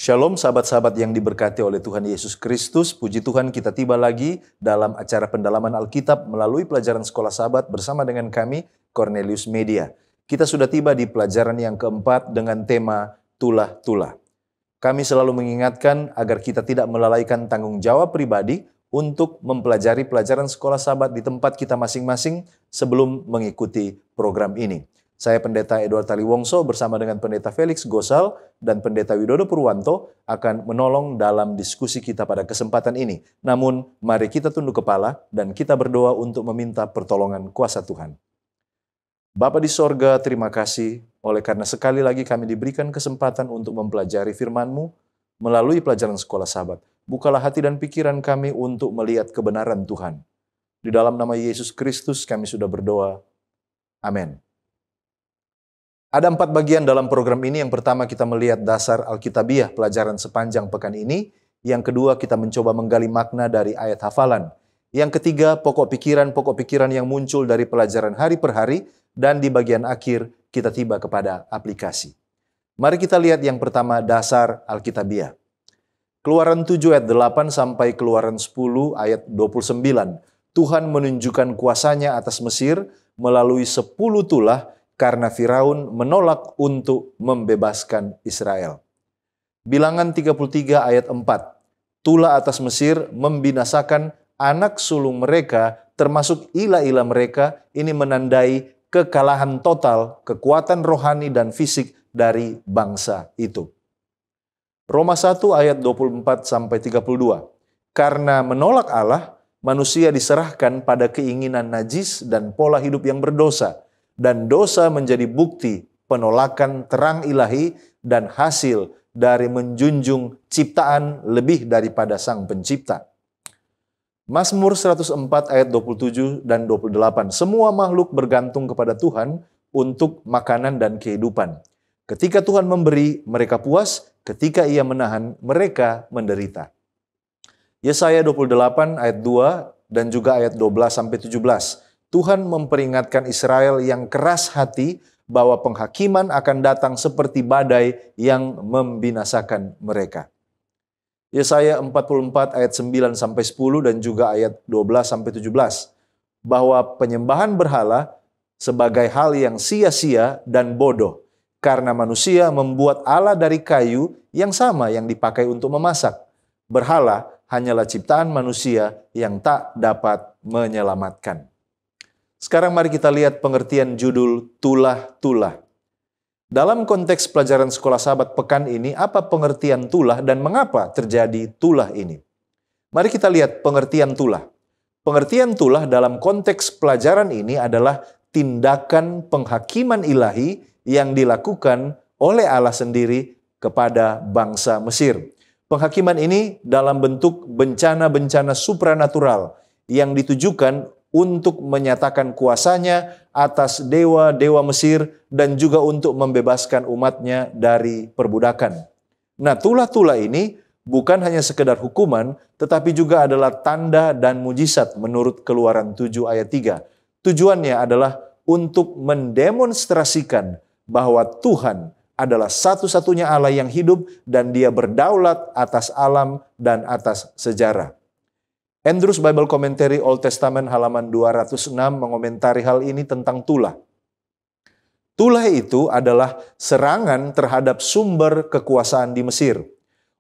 Shalom sahabat-sahabat yang diberkati oleh Tuhan Yesus Kristus. Puji Tuhan, kita tiba lagi dalam acara pendalaman Alkitab melalui pelajaran sekolah sahabat bersama dengan kami, Cornelius Media. Kita sudah tiba di pelajaran yang keempat dengan tema Tulah-Tulah. Kami selalu mengingatkan agar kita tidak melalaikan tanggung jawab pribadi untuk mempelajari pelajaran sekolah sahabat di tempat kita masing-masing sebelum mengikuti program ini. Saya Pendeta Edward Taliwongso bersama dengan Pendeta Felix Gosal dan Pendeta Widodo Purwanto akan menolong dalam diskusi kita pada kesempatan ini. Namun, mari kita tunduk kepala dan kita berdoa untuk meminta pertolongan kuasa Tuhan. Bapa di sorga, terima kasih oleh karena sekali lagi kami diberikan kesempatan untuk mempelajari firman-Mu melalui pelajaran sekolah sahabat. Bukalah hati dan pikiran kami untuk melihat kebenaran Tuhan. Di dalam nama Yesus Kristus kami sudah berdoa. Amin. Ada 4 bagian dalam program ini. Yang pertama kita melihat dasar Alkitabiah pelajaran sepanjang pekan ini. Yang kedua kita mencoba menggali makna dari ayat hafalan. Yang ketiga pokok pikiran yang muncul dari pelajaran hari per hari. Dan di bagian akhir kita tiba kepada aplikasi. Mari kita lihat yang pertama dasar Alkitabiah. Keluaran 7 ayat 8 sampai Keluaran 10 ayat 29. Tuhan menunjukkan kuasanya atas Mesir melalui 10 tulah karena Firaun menolak untuk membebaskan Israel. Bilangan 33 ayat 4. Tulah atas Mesir membinasakan anak sulung mereka termasuk ila-ila mereka. Ini menandai kekalahan total, kekuatan rohani dan fisik dari bangsa itu. Roma 1 ayat 24 sampai 32. Karena menolak Allah, manusia diserahkan pada keinginan najis dan pola hidup yang berdosa. Dan dosa menjadi bukti penolakan terang ilahi dan hasil dari menjunjung ciptaan lebih daripada Sang Pencipta. Mazmur 104 ayat 27 dan 28. Semua makhluk bergantung kepada Tuhan untuk makanan dan kehidupan. Ketika Tuhan memberi, mereka puas. Ketika Ia menahan, mereka menderita. Yesaya 28 ayat 2 dan juga ayat 12 sampai 17. Tuhan memperingatkan Israel yang keras hati bahwa penghakiman akan datang seperti badai yang membinasakan mereka. Yesaya 44 ayat 9 sampai 10 dan juga ayat 12 sampai 17. Bahwa penyembahan berhala sebagai hal yang sia-sia dan bodoh karena manusia membuat Allah dari kayu yang sama yang dipakai untuk memasak. Berhala hanyalah ciptaan manusia yang tak dapat menyelamatkan. Sekarang mari kita lihat pengertian judul Tulah-Tulah. Dalam konteks pelajaran sekolah sahabat pekan ini, apa pengertian tulah dan mengapa terjadi tulah ini? Mari kita lihat pengertian tulah. Pengertian tulah dalam konteks pelajaran ini adalah tindakan penghakiman ilahi yang dilakukan oleh Allah sendiri kepada bangsa Mesir. Penghakiman ini dalam bentuk bencana-bencana supranatural yang ditujukan untuk menyatakan kuasanya atas dewa-dewa Mesir dan juga untuk membebaskan umatnya dari perbudakan. Nah, tulah-tulah ini bukan hanya sekedar hukuman, tetapi juga adalah tanda dan mujizat menurut Keluaran 7 ayat 3. Tujuannya adalah untuk mendemonstrasikan bahwa Tuhan adalah satu-satunya Allah yang hidup dan Dia berdaulat atas alam dan atas sejarah. Andrews Bible Commentary Old Testament halaman 206 mengomentari hal ini tentang tulah. Tulah itu adalah serangan terhadap sumber kekuasaan di Mesir.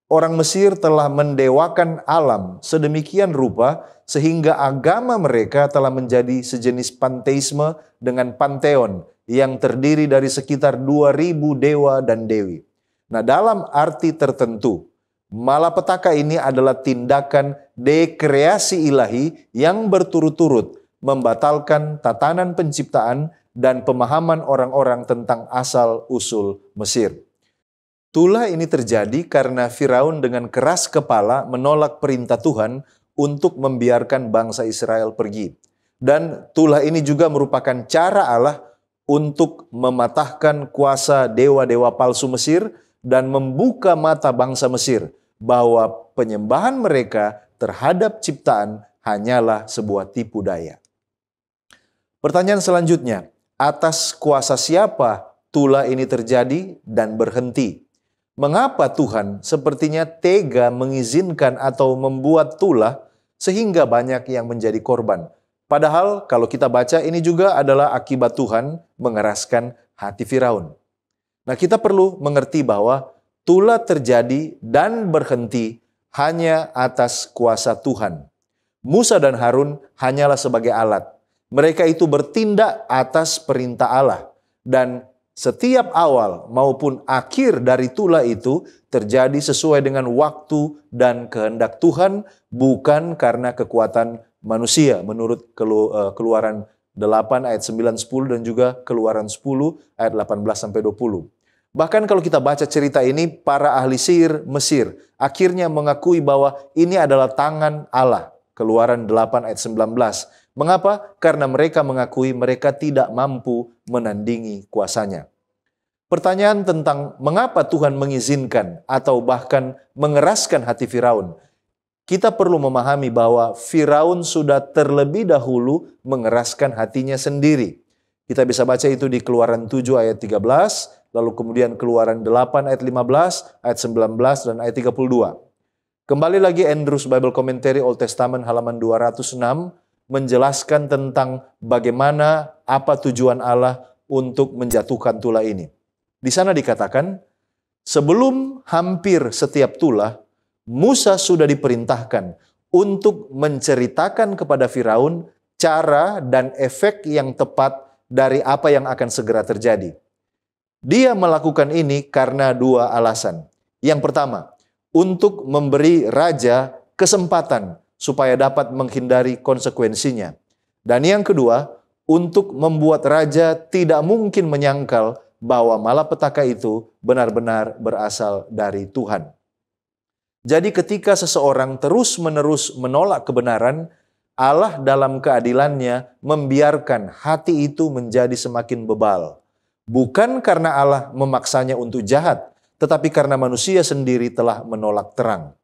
Orang Mesir telah mendewakan alam sedemikian rupa sehingga agama mereka telah menjadi sejenis panteisme dengan panteon yang terdiri dari sekitar 2000 dewa dan dewi. Nah, dalam arti tertentu, malapetaka ini adalah tindakan dekreasi ilahi yang berturut-turut membatalkan tatanan penciptaan dan pemahaman orang-orang tentang asal-usul Mesir. Tulah ini terjadi karena Firaun dengan keras kepala menolak perintah Tuhan untuk membiarkan bangsa Israel pergi. Dan tulah ini juga merupakan cara Allah untuk mematahkan kuasa dewa-dewa palsu Mesir dan membuka mata bangsa Mesir bahwa penyembahan mereka terhadap ciptaan hanyalah sebuah tipu daya. Pertanyaan selanjutnya, atas kuasa siapa tulah ini terjadi dan berhenti? Mengapa Tuhan sepertinya tega mengizinkan atau membuat tulah sehingga banyak yang menjadi korban? Padahal kalau kita baca ini juga adalah akibat Tuhan mengeraskan hati Firaun. Nah, kita perlu mengerti bahwa tulah terjadi dan berhenti hanya atas kuasa Tuhan. Musa dan Harun hanyalah sebagai alat. Mereka itu bertindak atas perintah Allah. Dan setiap awal maupun akhir dari tulah itu terjadi sesuai dengan waktu dan kehendak Tuhan, bukan karena kekuatan manusia, menurut Keluaran 8 ayat 9, 10 dan juga Keluaran 10 ayat 18-20. Bahkan kalau kita baca cerita ini, para ahli sihir Mesir akhirnya mengakui bahwa ini adalah tangan Allah. Keluaran 8 ayat 19. Mengapa? Karena mereka mengakui mereka tidak mampu menandingi kuasanya. Pertanyaan tentang mengapa Tuhan mengizinkan atau bahkan mengeraskan hati Firaun. Kita perlu memahami bahwa Firaun sudah terlebih dahulu mengeraskan hatinya sendiri. Kita bisa baca itu di Keluaran 7 ayat 13, lalu kemudian Keluaran 8 ayat 15, ayat 19, dan ayat 32. Kembali lagi Andrews Bible Commentary Old Testament halaman 206 menjelaskan tentang bagaimana apa tujuan Allah untuk menjatuhkan tulah ini. Di sana dikatakan, sebelum hampir setiap tulah, Musa sudah diperintahkan untuk menceritakan kepada Firaun cara dan efek yang tepat dari apa yang akan segera terjadi. Dia melakukan ini karena dua alasan. Yang pertama, untuk memberi raja kesempatan supaya dapat menghindari konsekuensinya. Dan yang kedua, untuk membuat raja tidak mungkin menyangkal bahwa malapetaka itu benar-benar berasal dari Tuhan. Jadi ketika seseorang terus-menerus menolak kebenaran, Allah dalam keadilannya membiarkan hati itu menjadi semakin bebal. Bukan karena Allah memaksanya untuk jahat, tetapi karena manusia sendiri telah menolak terang.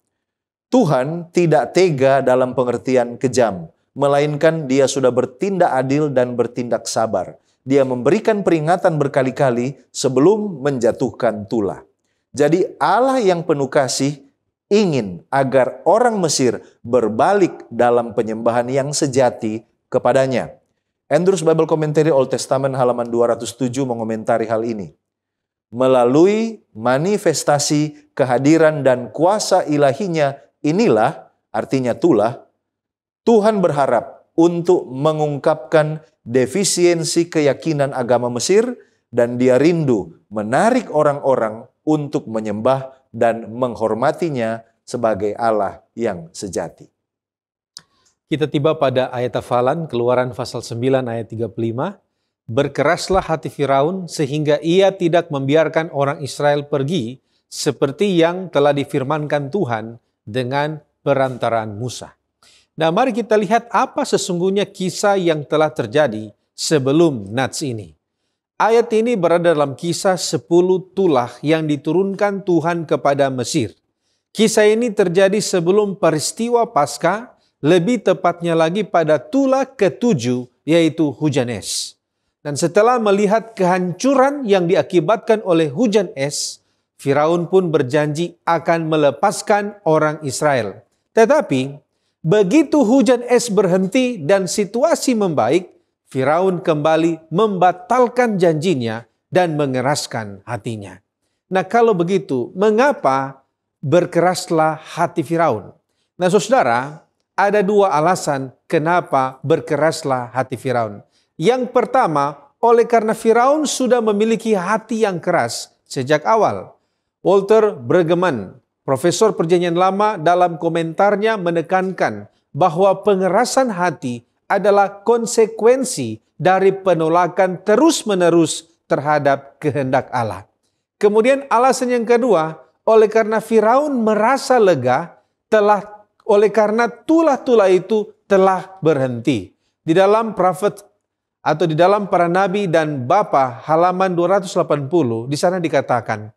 Tuhan tidak tega dalam pengertian kejam, melainkan Dia sudah bertindak adil dan bertindak sabar. Dia memberikan peringatan berkali-kali sebelum menjatuhkan tulah. Jadi Allah yang penuh kasih ingin agar orang Mesir berbalik dalam penyembahan yang sejati kepadanya. Andrews Bible Commentary Old Testament halaman 207 mengomentari hal ini. Melalui manifestasi kehadiran dan kuasa ilahinya inilah, artinya tulah, Tuhan berharap untuk mengungkapkan defisiensi keyakinan agama Mesir dan Dia rindu menarik orang-orang untuk menyembah dan menghormatinya sebagai Allah yang sejati. Kita tiba pada ayat hafalan Keluaran pasal 9 ayat 35. Berkeraslah hati Firaun sehingga ia tidak membiarkan orang Israel pergi seperti yang telah difirmankan Tuhan dengan perantaraan Musa. Nah, mari kita lihat apa sesungguhnya kisah yang telah terjadi sebelum Nats ini. Ayat ini berada dalam kisah 10 tulah yang diturunkan Tuhan kepada Mesir. Kisah ini terjadi sebelum peristiwa Paskah, lebih tepatnya lagi pada tulah ke-7 yaitu hujan es. Dan setelah melihat kehancuran yang diakibatkan oleh hujan es, Firaun pun berjanji akan melepaskan orang Israel. Tetapi begitu hujan es berhenti dan situasi membaik, Firaun kembali membatalkan janjinya dan mengeraskan hatinya. Nah, kalau begitu, mengapa berkeraslah hati Firaun? Nah, saudara, ada dua alasan kenapa berkeraslah hati Firaun. Yang pertama, oleh karena Firaun sudah memiliki hati yang keras sejak awal. Walter Brueggemann, Profesor Perjanjian Lama, dalam komentarnya menekankan bahwa pengerasan hati adalah konsekuensi dari penolakan terus-menerus terhadap kehendak Allah. Kemudian alasan yang kedua, oleh karena Firaun merasa lega oleh karena tulah-tulah itu telah berhenti. Di dalam prophet atau di dalam Para Nabi dan Bapa halaman 280 di sana dikatakan,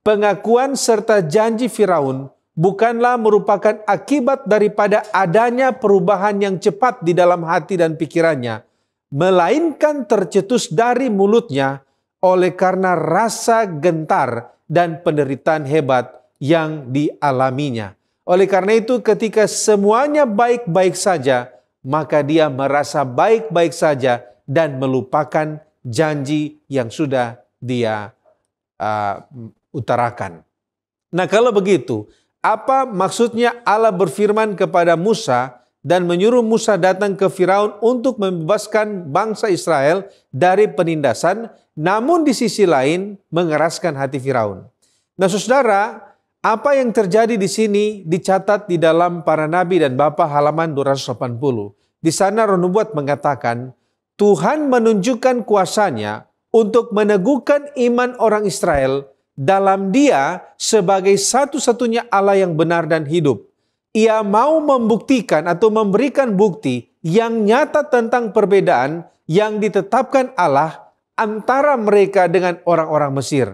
pengakuan serta janji Firaun bukanlah merupakan akibat daripada adanya perubahan yang cepat di dalam hati dan pikirannya, melainkan tercetus dari mulutnya oleh karena rasa gentar dan penderitaan hebat yang dialaminya. Oleh karena itu, ketika semuanya baik-baik saja, maka dia merasa baik-baik saja dan melupakan janji yang sudah dia utarakan. Nah, kalau begitu, apa maksudnya Allah berfirman kepada Musa dan menyuruh Musa datang ke Firaun untuk membebaskan bangsa Israel dari penindasan, namun di sisi lain mengeraskan hati Firaun? Nah, saudara, apa yang terjadi di sini dicatat di dalam Para Nabi dan Bapa halaman 280. Di sana Roh Nubuat mengatakan, Tuhan menunjukkan kuasanya untuk meneguhkan iman orang Israel dalam Dia sebagai satu-satunya Allah yang benar dan hidup. Ia mau membuktikan atau memberikan bukti yang nyata tentang perbedaan yang ditetapkan Allah antara mereka dengan orang-orang Mesir,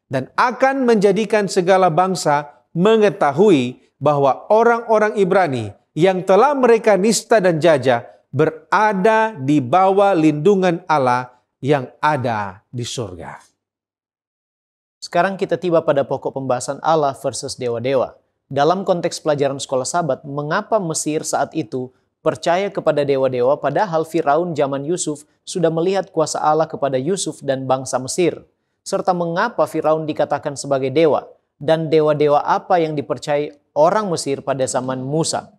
dan akan menjadikan segala bangsa mengetahui bahwa orang-orang Ibrani yang telah mereka nista dan jajah berada di bawah lindungan Allah yang ada di surga. Sekarang kita tiba pada pokok pembahasan Allah versus dewa-dewa. Dalam konteks pelajaran sekolah Sabat, mengapa Mesir saat itu percaya kepada dewa-dewa padahal Firaun zaman Yusuf sudah melihat kuasa Allah kepada Yusuf dan bangsa Mesir? Serta mengapa Firaun dikatakan sebagai dewa? Dan dewa-dewa apa yang dipercayai orang Mesir pada zaman Musa?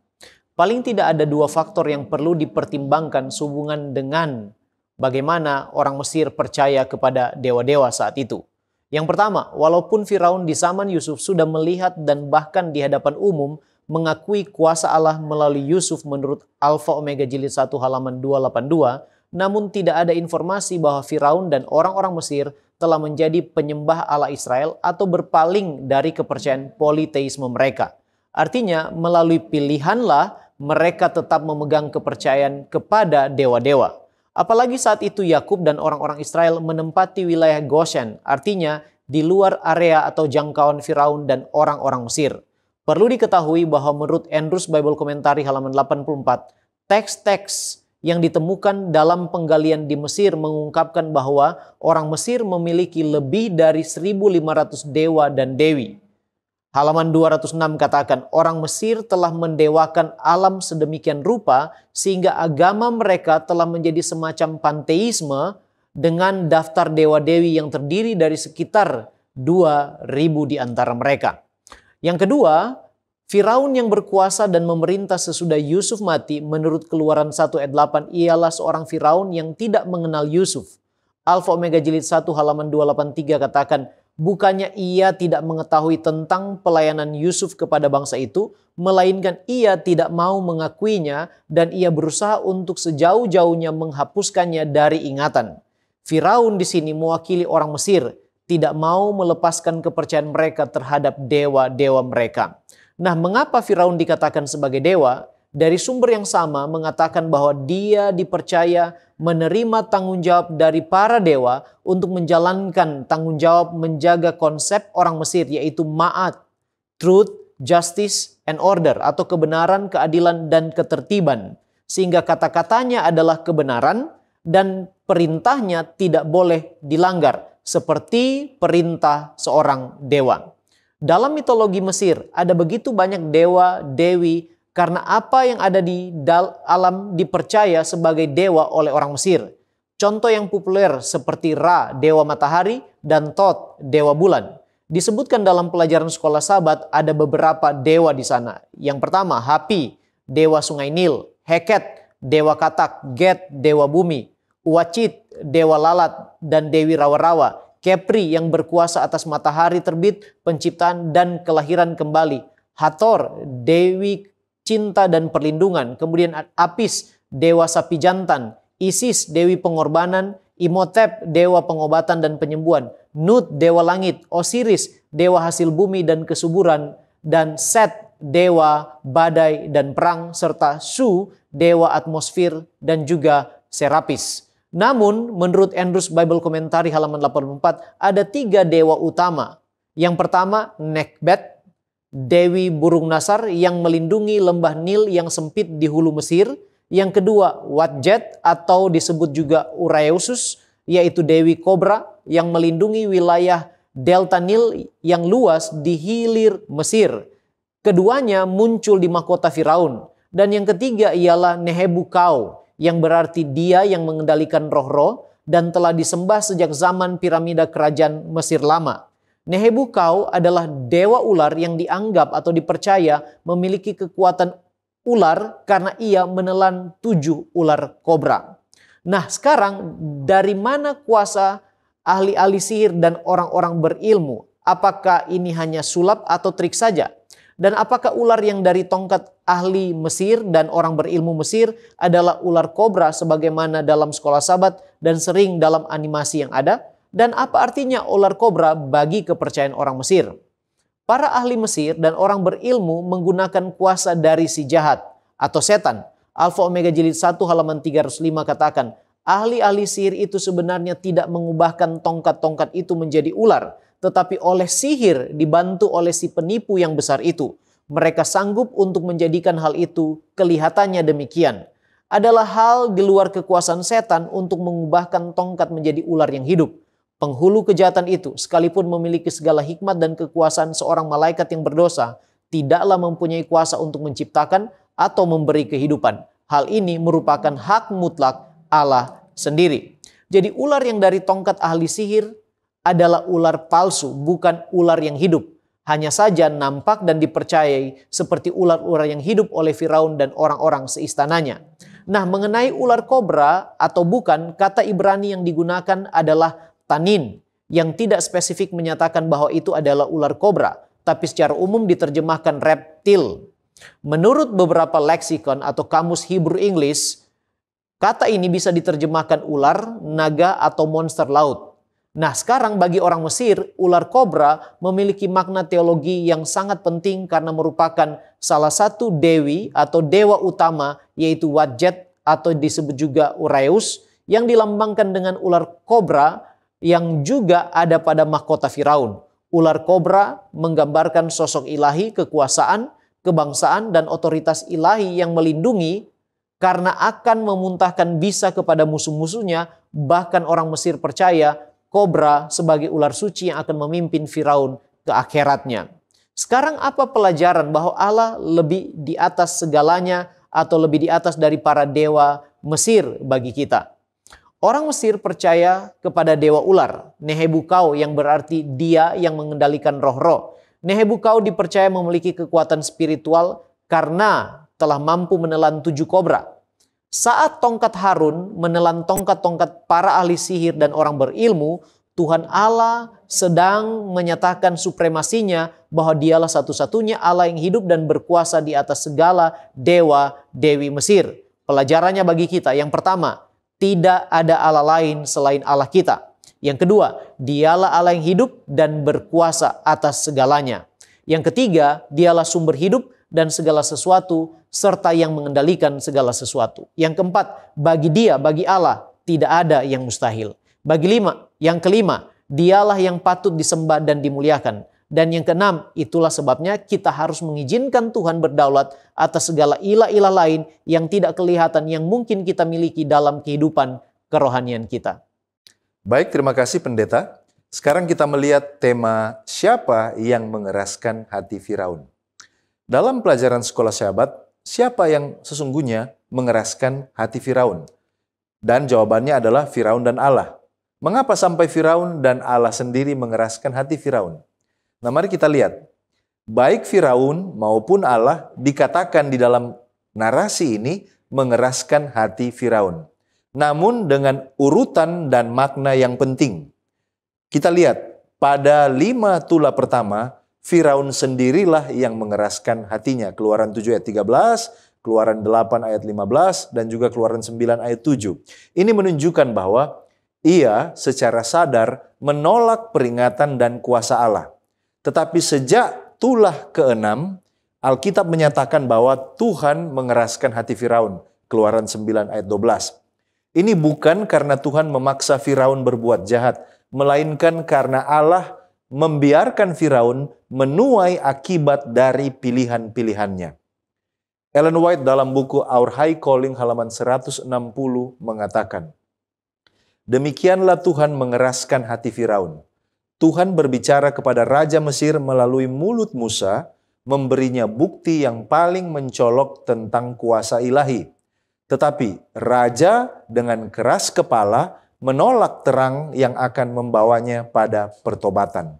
Paling tidak ada dua faktor yang perlu dipertimbangkan sehubungan dengan bagaimana orang Mesir percaya kepada dewa-dewa saat itu. Yang pertama, walaupun Firaun di zaman Yusuf sudah melihat dan bahkan di hadapan umum mengakui kuasa Allah melalui Yusuf menurut Alfa Omega Jilid 1 halaman 282, namun tidak ada informasi bahwa Firaun dan orang-orang Mesir telah menjadi penyembah Allah Israel atau berpaling dari kepercayaan politeisme mereka. Artinya, melalui pilihanlah mereka tetap memegang kepercayaan kepada dewa-dewa. Apalagi saat itu Yakub dan orang-orang Israel menempati wilayah Goshen, artinya di luar area atau jangkauan Firaun dan orang-orang Mesir. Perlu diketahui bahwa menurut Andrews Bible Commentary halaman 84, teks-teks yang ditemukan dalam penggalian di Mesir mengungkapkan bahwa orang Mesir memiliki lebih dari 1.500 dewa dan dewi. Halaman 206 katakan, orang Mesir telah mendewakan alam sedemikian rupa sehingga agama mereka telah menjadi semacam panteisme dengan daftar dewa-dewi yang terdiri dari sekitar 2.000 di antara mereka. Yang kedua, Firaun yang berkuasa dan memerintah sesudah Yusuf mati menurut Keluaran 1 ayat 8 ialah seorang Firaun yang tidak mengenal Yusuf. Alfa Omega Jilid 1 halaman 283 katakan, bukannya ia tidak mengetahui tentang pelayanan Yusuf kepada bangsa itu, melainkan ia tidak mau mengakuinya dan ia berusaha untuk sejauh-jauhnya menghapuskannya dari ingatan. Firaun di sini mewakili orang Mesir, tidak mau melepaskan kepercayaan mereka terhadap dewa-dewa mereka. Nah, mengapa Firaun dikatakan sebagai dewa? Dari sumber yang sama mengatakan bahwa dia dipercaya menerima tanggung jawab dari para dewa untuk menjalankan tanggung jawab menjaga konsep orang Mesir, yaitu ma'at, truth, justice, and order, atau kebenaran, keadilan, dan ketertiban. Sehingga kata-katanya adalah kebenaran dan perintahnya tidak boleh dilanggar, seperti perintah seorang dewa. Dalam mitologi Mesir ada begitu banyak dewa, dewi, karena apa yang ada di alam dipercaya sebagai dewa oleh orang Mesir. Contoh yang populer seperti Ra, dewa matahari, dan Thoth, dewa bulan. Disebutkan dalam pelajaran sekolah Sabat ada beberapa dewa di sana. Yang pertama, Hapi, dewa sungai Nil. Heket, dewa katak. Get, dewa bumi. Uwacit, dewa lalat, dan dewi rawa-rawa. Kepri yang berkuasa atas matahari terbit, penciptaan, dan kelahiran kembali. Hathor, dewi cinta dan perlindungan. Kemudian Apis, dewa sapi jantan. Isis, dewi pengorbanan. Imhotep, dewa pengobatan dan penyembuhan. Nut, dewa langit. Osiris, dewa hasil bumi dan kesuburan. Dan Set, dewa badai dan perang. Serta Su, dewa atmosfer dan juga Serapis. Namun, menurut Andrews Bible Commentary halaman 84, ada 3 dewa utama. Yang pertama, Nekbet, dewi burung nasar yang melindungi lembah Nil yang sempit di hulu Mesir. Yang kedua, Wadjet atau disebut juga Ureusus, yaitu dewi kobra yang melindungi wilayah delta Nil yang luas di hilir Mesir. Keduanya muncul di mahkota Firaun. Dan yang ketiga ialah Nehebukau, yang berarti dia yang mengendalikan roh-roh dan telah disembah sejak zaman piramida kerajaan Mesir lama. Nehebukau adalah dewa ular yang dianggap atau dipercaya memiliki kekuatan ular karena ia menelan 7 ular kobra. Nah, sekarang dari mana kuasa ahli-ahli sihir dan orang-orang berilmu? Apakah ini hanya sulap atau trik saja? Dan apakah ular yang dari tongkat ahli Mesir dan orang berilmu Mesir adalah ular kobra sebagaimana dalam sekolah Sabat dan sering dalam animasi yang ada? Dan apa artinya ular kobra bagi kepercayaan orang Mesir? Para ahli Mesir dan orang berilmu menggunakan kuasa dari si jahat atau setan. Alfa Omega jilid 1 halaman 305 katakan, ahli-ahli sihir itu sebenarnya tidak mengubahkan tongkat-tongkat itu menjadi ular, tetapi oleh sihir dibantu oleh si penipu yang besar itu. Mereka sanggup untuk menjadikan hal itu kelihatannya demikian. Adalah hal di luar kekuasaan setan untuk mengubahkan tongkat menjadi ular yang hidup. Penghulu kejahatan itu, sekalipun memiliki segala hikmat dan kekuasaan seorang malaikat yang berdosa, tidaklah mempunyai kuasa untuk menciptakan atau memberi kehidupan. Hal ini merupakan hak mutlak Allah sendiri. Jadi ular yang dari tongkat ahli sihir adalah ular palsu, bukan ular yang hidup. Hanya saja nampak dan dipercayai seperti ular-ular yang hidup oleh Firaun dan orang-orang seistananya. Nah, mengenai ular kobra atau bukan, kata Ibrani yang digunakan adalah tanin, yang tidak spesifik menyatakan bahwa itu adalah ular kobra, tapi secara umum diterjemahkan reptil. Menurut beberapa leksikon atau kamus Hebrew English, kata ini bisa diterjemahkan ular, naga, atau monster laut. Nah, sekarang bagi orang Mesir, ular kobra memiliki makna teologi yang sangat penting karena merupakan salah satu dewi atau dewa utama, yaitu Wadjet atau disebut juga Ureus, yang dilambangkan dengan ular kobra yang juga ada pada mahkota Firaun. Ular kobra menggambarkan sosok ilahi, kekuasaan, kebangsaan, dan otoritas ilahi yang melindungi karena akan memuntahkan bisa kepada musuh-musuhnya. Bahkan orang Mesir percaya kobra sebagai ular suci yang akan memimpin Firaun ke akhiratnya. Sekarang apa pelajaran bahwa Allah lebih di atas segalanya atau lebih di atas dari para dewa Mesir bagi kita? Orang Mesir percaya kepada dewa ular, Nehebukau, yang berarti dia yang mengendalikan roh-roh. Nehebukau dipercaya memiliki kekuatan spiritual karena telah mampu menelan 7 kobra. Saat tongkat Harun menelan tongkat-tongkat para ahli sihir dan orang berilmu, Tuhan Allah sedang menyatakan supremasinya bahwa dialah satu-satunya Allah yang hidup dan berkuasa di atas segala dewa-dewi Mesir. Pelajarannya bagi kita, yang pertama, tidak ada Allah lain selain Allah kita. Yang kedua, dialah Allah yang hidup dan berkuasa atas segalanya. Yang ketiga, dialah sumber hidup dan segala sesuatu, serta yang mengendalikan segala sesuatu. Yang keempat, bagi dia, bagi Allah, tidak ada yang mustahil. Yang kelima, dialah yang patut disembah dan dimuliakan. Dan yang keenam, itulah sebabnya kita harus mengizinkan Tuhan berdaulat atas segala ilah-ilah lain yang tidak kelihatan, yang mungkin kita miliki dalam kehidupan kerohanian kita. Baik, terima kasih pendeta. Sekarang kita melihat tema siapa yang mengeraskan hati Firaun. Dalam pelajaran sekolah Sabat, siapa yang sesungguhnya mengeraskan hati Firaun? Dan jawabannya adalah Firaun dan Allah. Mengapa sampai Firaun dan Allah sendiri mengeraskan hati Firaun? Nah, mari kita lihat. Baik Firaun maupun Allah dikatakan di dalam narasi ini mengeraskan hati Firaun. Namun dengan urutan dan makna yang penting. Kita lihat, pada 5 tula pertama, Firaun sendirilah yang mengeraskan hatinya. Keluaran 7 ayat 13, Keluaran 8 ayat 15, dan juga Keluaran 9 ayat 7. Ini menunjukkan bahwa ia secara sadar menolak peringatan dan kuasa Allah. Tetapi sejak tulah ke-6, Alkitab menyatakan bahwa Tuhan mengeraskan hati Firaun. Keluaran 9 ayat 12. Ini bukan karena Tuhan memaksa Firaun berbuat jahat, melainkan karena Allah membiarkan Firaun menuai akibat dari pilihan-pilihannya. Ellen White dalam buku Our High Calling halaman 160 mengatakan, demikianlah Tuhan mengeraskan hati Firaun. Tuhan berbicara kepada Raja Mesir melalui mulut Musa, memberinya bukti yang paling mencolok tentang kuasa ilahi. Tetapi Raja dengan keras kepala menolak terang yang akan membawanya pada pertobatan.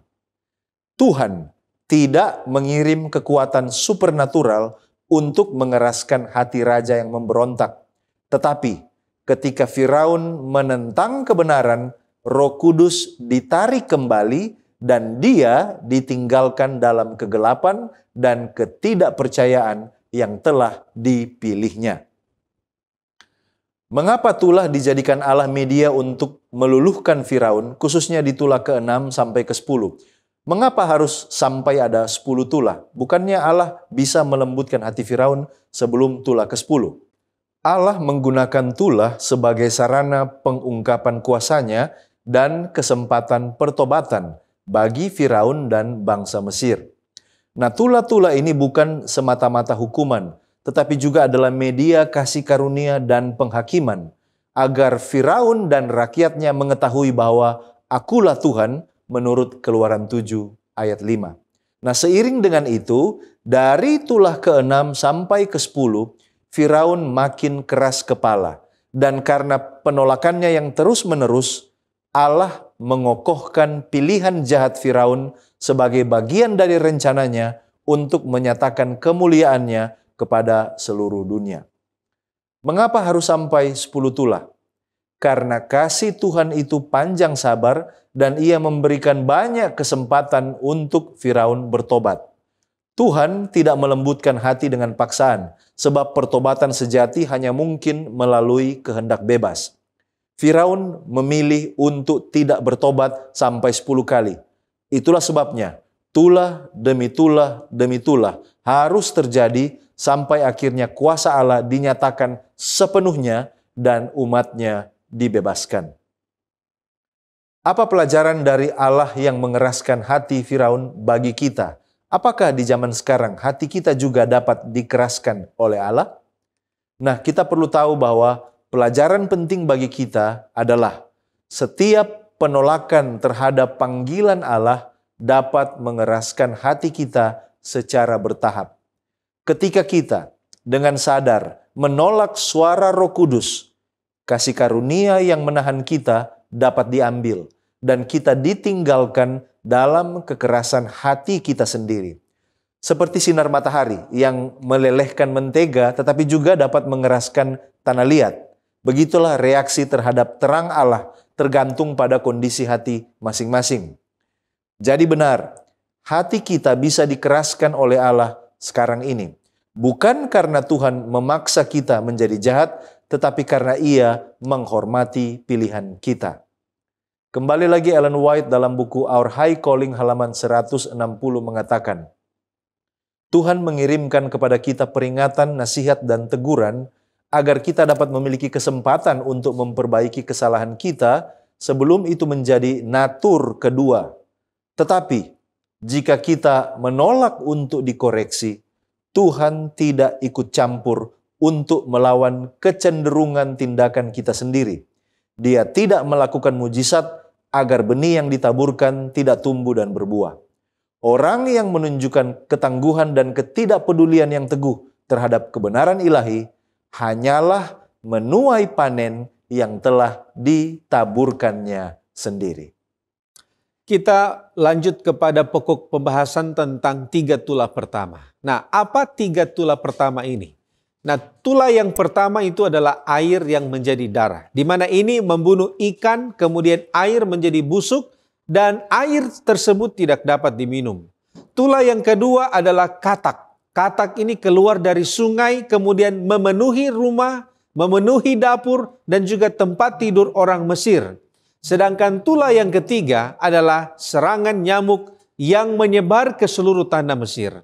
Tuhan tidak mengirim kekuatan supernatural untuk mengeraskan hati raja yang memberontak. Tetapi ketika Firaun menentang kebenaran, Roh Kudus ditarik kembali dan dia ditinggalkan dalam kegelapan dan ketidakpercayaan yang telah dipilihnya. Mengapa tulah dijadikan alah media untuk meluluhkan Firaun, khususnya di tulah ke-6 sampai ke-10? Mengapa harus sampai ada 10 tulah? Bukannya Allah bisa melembutkan hati Firaun sebelum tulah ke-10? Allah menggunakan tulah sebagai sarana pengungkapan kuasanya dan kesempatan pertobatan bagi Firaun dan bangsa Mesir. Nah, tulah-tulah ini bukan semata-mata hukuman, tetapi juga adalah media kasih karunia dan penghakiman, agar Firaun dan rakyatnya mengetahui bahwa akulah Tuhan, menurut Keluaran 7 ayat 5. Nah, seiring dengan itu, dari tulah ke-6 sampai ke-10, Firaun makin keras kepala. Dan karena penolakannya yang terus-menerus, Allah mengokohkan pilihan jahat Firaun sebagai bagian dari rencananya untuk menyatakan kemuliaannya kepada seluruh dunia. Mengapa harus sampai 10 tulah? Karena kasih Tuhan itu panjang sabar dan ia memberikan banyak kesempatan untuk Firaun bertobat. Tuhan tidak melembutkan hati dengan paksaan, sebab pertobatan sejati hanya mungkin melalui kehendak bebas. Firaun memilih untuk tidak bertobat sampai 10 kali. Itulah sebabnya tulah demi tulah demi tulah harus terjadi sampai akhirnya kuasa Allah dinyatakan sepenuhnya dan umatnya dibebaskan. Apa pelajaran dari Allah yang mengeraskan hati Firaun bagi kita? Apakah di zaman sekarang hati kita juga dapat dikeraskan oleh Allah? Nah, kita perlu tahu bahwa pelajaran penting bagi kita adalah setiap penolakan terhadap panggilan Allah dapat mengeraskan hati kita secara bertahap. Ketika kita dengan sadar menolak suara Roh Kudus, kasih karunia yang menahan kita dapat diambil dan kita ditinggalkan dalam kekerasan hati kita sendiri. Seperti sinar matahari yang melelehkan mentega tetapi juga dapat mengeraskan tanah liat. Begitulah reaksi terhadap terang Allah tergantung pada kondisi hati masing-masing. Jadi benar, hati kita bisa dikeraskan oleh Allah sekarang ini. Bukan karena Tuhan memaksa kita menjadi jahat, tetapi karena Ia menghormati pilihan kita. Kembali lagi Ellen White dalam buku Our High Calling halaman 160 mengatakan, Tuhan mengirimkan kepada kita peringatan, nasihat, dan teguran agar kita dapat memiliki kesempatan untuk memperbaiki kesalahan kita sebelum itu menjadi natur kedua. Tetapi, jika kita menolak untuk dikoreksi, Tuhan tidak ikut campur untuk melawan kecenderungan tindakan kita sendiri. Dia tidak melakukan mujizat agar benih yang ditaburkan tidak tumbuh dan berbuah. Orang yang menunjukkan ketangguhan dan ketidakpedulian yang teguh terhadap kebenaran ilahi hanyalah menuai panen yang telah ditaburkannya sendiri. Kita lanjut kepada pokok pembahasan tentang 3 tulah pertama. Nah, apa 3 tulah pertama ini? Nah, tulah yang pertama itu adalah air yang menjadi darah. Di mana ini membunuh ikan, kemudian air menjadi busuk, dan air tersebut tidak dapat diminum. Tulah yang kedua adalah katak. Katak ini keluar dari sungai, kemudian memenuhi rumah, memenuhi dapur, dan juga tempat tidur orang Mesir. Sedangkan tulah yang ketiga adalah serangan nyamuk yang menyebar ke seluruh tanah Mesir.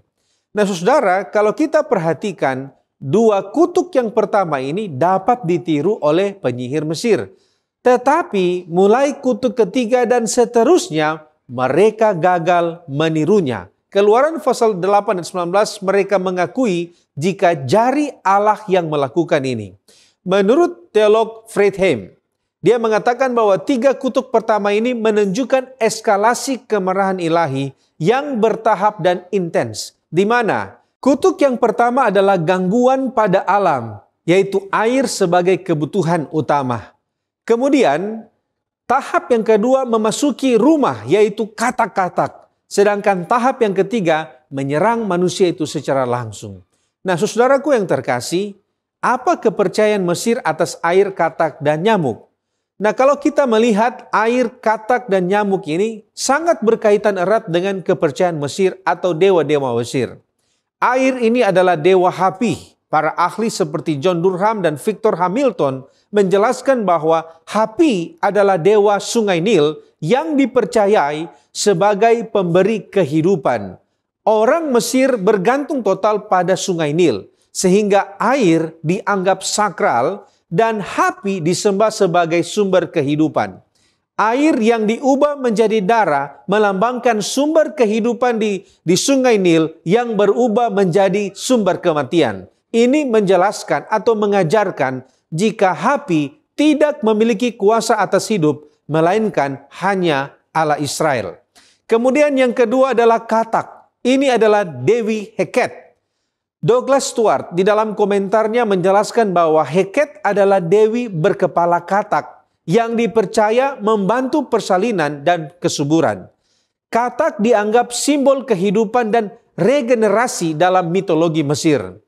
Nah, saudara, kalau kita perhatikan, 2 kutuk yang pertama ini dapat ditiru oleh penyihir Mesir. Tetapi mulai kutuk ketiga dan seterusnya, mereka gagal menirunya. Keluaran pasal 8 dan 19 mereka mengakui jika jari Allah yang melakukan ini. Menurut teolog Friedhelm, Dia mengatakan bahwa 3 kutuk pertama ini menunjukkan eskalasi kemarahan ilahi yang bertahap dan intens. Di mana kutuk yang pertama adalah gangguan pada alam, yaitu air sebagai kebutuhan utama. Kemudian tahap yang kedua memasuki rumah, yaitu katak-katak. Sedangkan tahap yang ketiga menyerang manusia itu secara langsung. Nah, saudaraku yang terkasih, apa kepercayaan Mesir atas air, katak, dan nyamuk? Nah, kalau kita melihat air, katak, dan nyamuk ini sangat berkaitan erat dengan kepercayaan Mesir atau dewa-dewa Mesir. Air ini adalah dewa Hapi. Para ahli seperti John Durham dan Victor Hamilton menjelaskan bahwa Hapi adalah dewa Sungai Nil yang dipercayai sebagai pemberi kehidupan. Orang Mesir bergantung total pada Sungai Nil, sehingga air dianggap sakral dan Hapi disembah sebagai sumber kehidupan. Air yang diubah menjadi darah melambangkan sumber kehidupan di Sungai Nil yang berubah menjadi sumber kematian. Ini menjelaskan atau mengajarkan jika Hapi tidak memiliki kuasa atas hidup, melainkan hanya Allah Israel. Kemudian yang kedua adalah katak. Ini adalah Dewi Heket. Douglas Stuart di dalam komentarnya menjelaskan bahwa Heket adalah dewi berkepala katak yang dipercaya membantu persalinan dan kesuburan. Katak dianggap simbol kehidupan dan regenerasi dalam mitologi Mesir.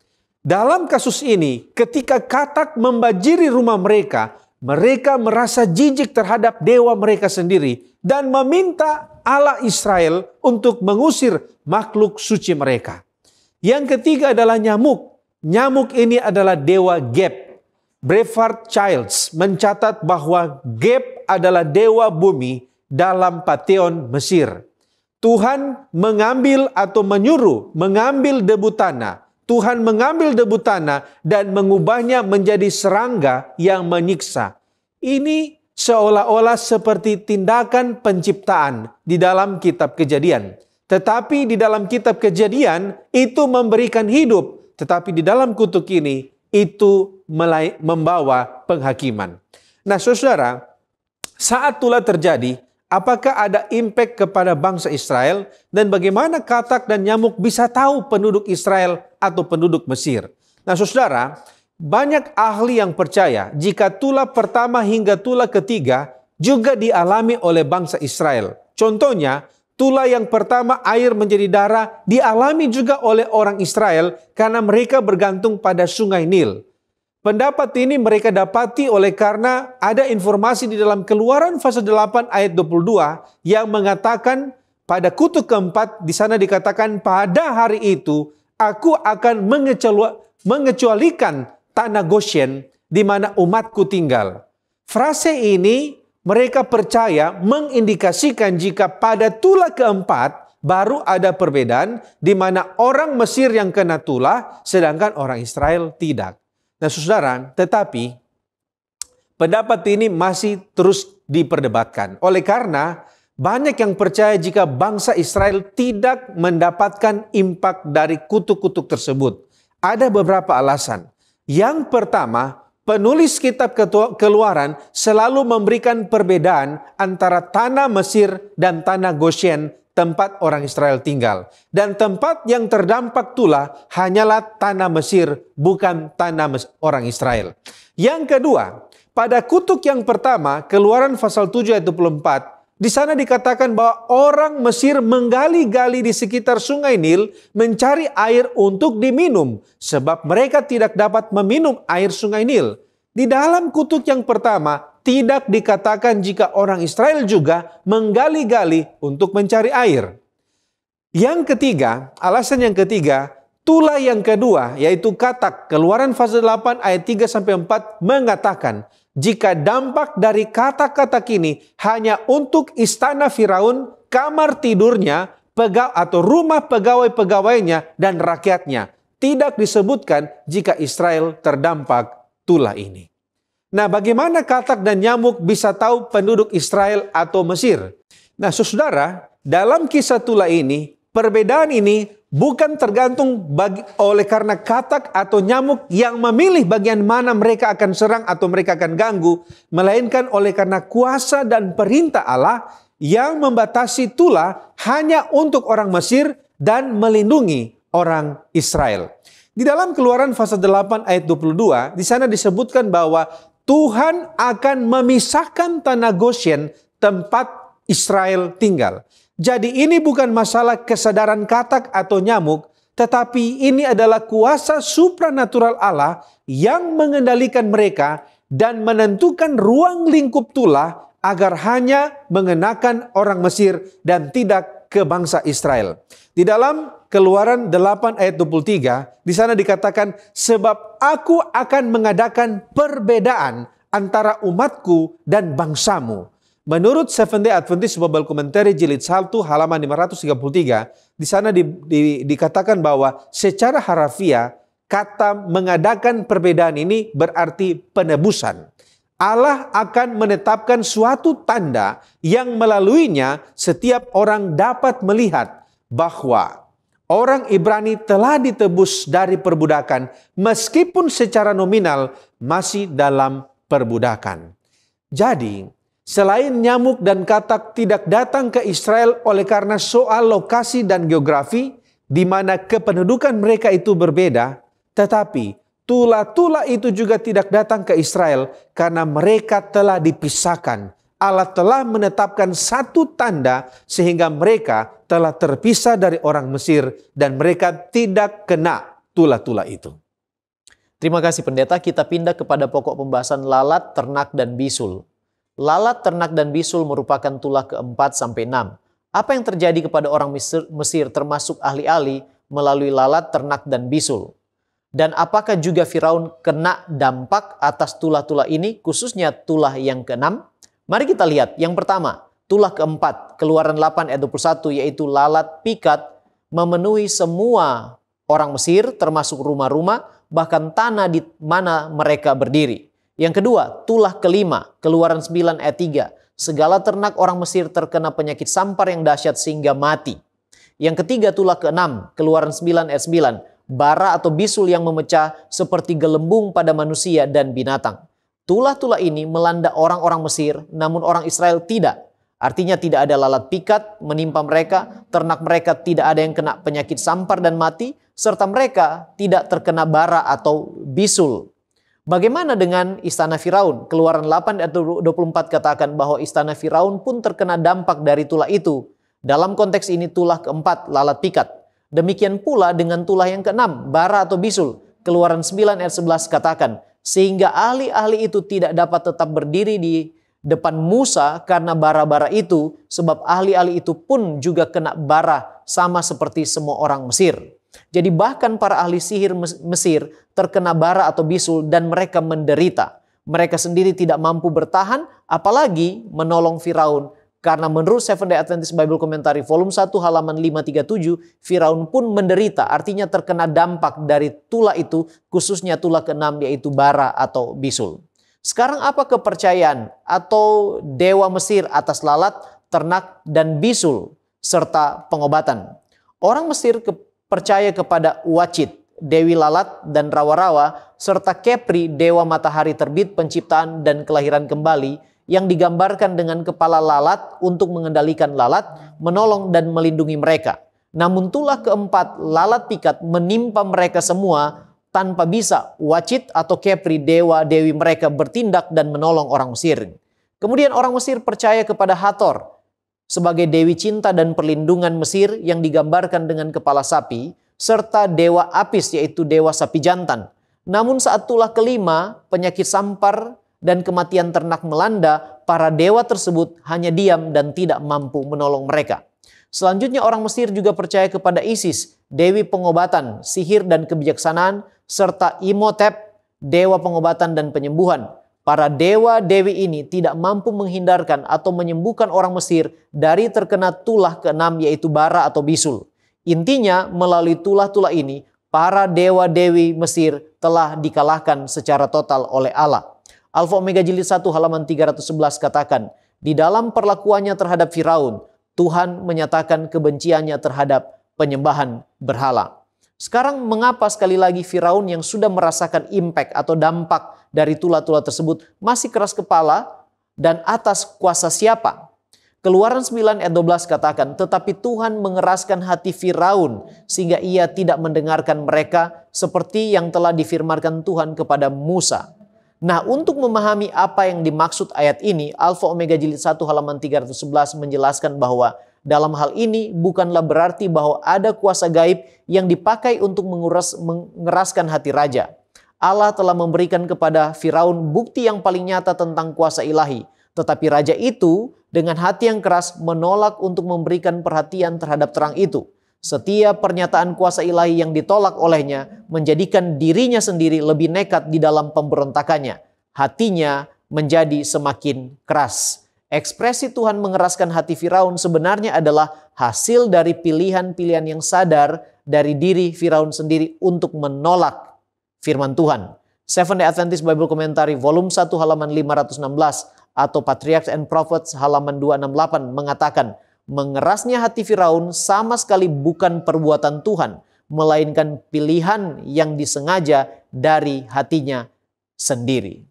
Dalam kasus ini, ketika katak membajiri rumah mereka, mereka merasa jijik terhadap dewa mereka sendiri dan meminta Allah Israel untuk mengusir makhluk suci mereka. Yang ketiga adalah nyamuk. Nyamuk ini adalah dewa Geb. Brevard Childs mencatat bahwa Geb adalah dewa bumi dalam panteon Mesir. Tuhan mengambil atau mengambil debu tanah. Tuhan mengambil debu tanah dan mengubahnya menjadi serangga yang menyiksa. Ini seolah-olah seperti tindakan penciptaan di dalam kitab Kejadian. Tetapi di dalam kitab Kejadian itu memberikan hidup. Tetapi di dalam kutuk ini itu membawa penghakiman. Nah saudara, saat tulah terjadi, apakah ada impact kepada bangsa Israel? Dan bagaimana katak dan nyamuk bisa tahu penduduk Israel atau penduduk Mesir? Nah saudara, banyak ahli yang percaya jika tulah pertama hingga tulah ketiga juga dialami oleh bangsa Israel. Contohnya, tulah yang pertama air menjadi darah dialami juga oleh orang Israel karena mereka bergantung pada Sungai Nil. Pendapat ini mereka dapati oleh karena ada informasi di dalam Keluaran pasal 8 ayat 22 yang mengatakan pada kutuk keempat di sana dikatakan pada hari itu aku akan mengecualikan tanah Goshen di mana umatku tinggal. Frase ini mereka percaya mengindikasikan jika pada tulah keempat baru ada perbedaan di mana orang Mesir yang kena tulah sedangkan orang Israel tidak. Nah saudara, tetapi pendapat ini masih terus diperdebatkan. Oleh karena banyak yang percaya jika bangsa Israel tidak mendapatkan impak dari kutuk-kutuk tersebut. Ada beberapa alasan. Yang pertama, penulis kitab Keluaran selalu memberikan perbedaan antara tanah Mesir dan tanah Goshen, tempat orang Israel tinggal. Dan tempat yang terdampak tulah hanyalah tanah Mesir, bukan tanah orang Israel. Yang kedua, pada kutuk yang pertama, Keluaran pasal 7 ayat 24, di sana dikatakan bahwa orang Mesir menggali-gali di sekitar Sungai Nil mencari air untuk diminum, sebab mereka tidak dapat meminum air Sungai Nil. Di dalam kutuk yang pertama, tidak dikatakan jika orang Israel juga menggali-gali untuk mencari air. Yang ketiga, alasan yang ketiga, tulah yang kedua, yaitu katak, Keluaran pasal 8 ayat 3-4 mengatakan, jika dampak dari katak-katak ini hanya untuk istana Firaun, kamar tidurnya, atau rumah pegawai-pegawainya dan rakyatnya. Tidak disebutkan jika Israel terdampak tulah ini. Nah, bagaimana katak dan nyamuk bisa tahu penduduk Israel atau Mesir? Nah, saudara, dalam kisah tulah ini, perbedaan ini bukan tergantung oleh karena katak atau nyamuk yang memilih bagian mana mereka akan serang atau mereka akan ganggu, melainkan oleh karena kuasa dan perintah Allah yang membatasi tulah hanya untuk orang Mesir dan melindungi orang Israel. Di dalam Keluaran pasal 8 ayat 22, di sana disebutkan bahwa Tuhan akan memisahkan tanah Goshen tempat Israel tinggal. Jadi ini bukan masalah kesadaran katak atau nyamuk, tetapi ini adalah kuasa supranatural Allah yang mengendalikan mereka dan menentukan ruang lingkup tulah agar hanya mengenakan orang Mesir dan tidak ke bangsa Israel. Di dalam Keluaran 8 ayat 23, di sana dikatakan, sebab aku akan mengadakan perbedaan antara umatku dan bangsamu. Menurut Seventh-day Adventist Bible Commentary jilid 1 halaman 533, di sana dikatakan bahwa secara harafiah kata mengadakan perbedaan ini berarti penebusan. Allah akan menetapkan suatu tanda yang melaluinya setiap orang dapat melihat bahwa orang Ibrani telah ditebus dari perbudakan meskipun secara nominal masih dalam perbudakan. Jadi, selain nyamuk dan katak tidak datang ke Israel oleh karena soal lokasi dan geografi, di mana kependudukan mereka itu berbeda, tetapi tulah-tulah itu juga tidak datang ke Israel karena mereka telah dipisahkan. Allah telah menetapkan satu tanda sehingga mereka telah terpisah dari orang Mesir dan mereka tidak kena tulah-tulah itu. Terima kasih pendeta, kita pindah kepada pokok pembahasan lalat, ternak, dan bisul. Lalat, ternak, dan bisul merupakan tulah keempat sampai 6. Apa yang terjadi kepada orang Mesir termasuk ahli-ahli melalui lalat, ternak, dan bisul? Dan apakah juga Firaun kena dampak atas tulah-tulah ini, khususnya tulah yang ke-6? Mari kita lihat. Yang pertama, tulah keempat, Keluaran 8 ayat 21, yaitu lalat pikat memenuhi semua orang Mesir, termasuk rumah-rumah, bahkan tanah di mana mereka berdiri. Yang kedua, tulah kelima, Keluaran 9 ayat 3. Segala ternak orang Mesir terkena penyakit sampar yang dahsyat sehingga mati. Yang ketiga, tulah keenam, Keluaran 9 ayat 9. Bara atau bisul yang memecah seperti gelembung pada manusia dan binatang. Tulah-tulah ini melanda orang-orang Mesir, namun orang Israel tidak. Artinya tidak ada lalat pikat menimpa mereka, ternak mereka tidak ada yang kena penyakit sampar dan mati, serta mereka tidak terkena bara atau bisul. Bagaimana dengan istana Firaun? Keluaran 8 ayat 24 katakan bahwa istana Firaun pun terkena dampak dari tulah itu. Dalam konteks ini tulah keempat, lalat pikat. Demikian pula dengan tulah yang keenam, bara atau bisul. Keluaran 9 ayat 11 katakan, sehingga ahli-ahli itu tidak dapat tetap berdiri di depan Musa karena bara-bara itu, sebab ahli-ahli itu pun juga kena bara sama seperti semua orang Mesir. Jadi bahkan para ahli sihir Mesir terkena bara atau bisul dan mereka menderita. Mereka sendiri tidak mampu bertahan, apalagi menolong Firaun. Karena menurut Seventh-day Adventist Bible Commentary volume 1 halaman 537, Firaun pun menderita, artinya terkena dampak dari tulah itu, khususnya tulah keenam yaitu bara atau bisul. Sekarang apa kepercayaan atau dewa Mesir atas lalat, ternak, dan bisul, serta pengobatan? Orang Mesir percaya kepada Wacit, dewi lalat dan rawa-rawa, serta Kepri, dewa matahari terbit, penciptaan, dan kelahiran kembali, yang digambarkan dengan kepala lalat untuk mengendalikan lalat, menolong dan melindungi mereka. Namun tulah keempat, lalat pikat, menimpa mereka semua tanpa bisa Wacit atau Kepri, dewa-dewi mereka bertindak dan menolong orang Mesir. Kemudian orang Mesir percaya kepada Hathor sebagai dewi cinta dan perlindungan Mesir yang digambarkan dengan kepala sapi, serta dewa Apis yaitu dewa sapi jantan. Namun saat tulah kelima, penyakit sampar dan kematian ternak melanda, para dewa tersebut hanya diam dan tidak mampu menolong mereka. Selanjutnya orang Mesir juga percaya kepada Isis, dewi pengobatan, sihir dan kebijaksanaan, serta Imhotep, dewa pengobatan dan penyembuhan. Para dewa-dewi ini tidak mampu menghindarkan atau menyembuhkan orang Mesir dari terkena tulah keenam yaitu bara atau bisul. Intinya melalui tulah-tulah ini, para dewa-dewi Mesir telah dikalahkan secara total oleh Allah. Alfa Omega jilid 1 halaman 311 katakan, di dalam perlakuannya terhadap Firaun, Tuhan menyatakan kebenciannya terhadap penyembahan berhala. Sekarang mengapa sekali lagi Firaun yang sudah merasakan impact atau dampak dari tulah-tulah tersebut masih keras kepala dan atas kuasa siapa? Keluaran 9 ayat 12 katakan, tetapi Tuhan mengeraskan hati Firaun sehingga ia tidak mendengarkan mereka seperti yang telah difirmankan Tuhan kepada Musa. Nah, untuk memahami apa yang dimaksud ayat ini, Alfa Omega Jilid 1 halaman 311 menjelaskan bahwa dalam hal ini bukanlah berarti bahwa ada kuasa gaib yang dipakai untuk mengeraskan hati raja. Allah telah memberikan kepada Firaun bukti yang paling nyata tentang kuasa ilahi. Tetapi raja itu dengan hati yang keras menolak untuk memberikan perhatian terhadap terang itu. Setiap pernyataan kuasa ilahi yang ditolak olehnya menjadikan dirinya sendiri lebih nekat di dalam pemberontakannya. Hatinya menjadi semakin keras. Ekspresi Tuhan mengeraskan hati Firaun sebenarnya adalah hasil dari pilihan-pilihan yang sadar dari diri Firaun sendiri untuk menolak firman Tuhan. Seventh-day Adventist Bible Commentary volume 1 halaman 516 atau Patriarchs and Prophets halaman 268 mengatakan, mengerasnya hati Firaun sama sekali bukan perbuatan Tuhan, melainkan pilihan yang disengaja dari hatinya sendiri.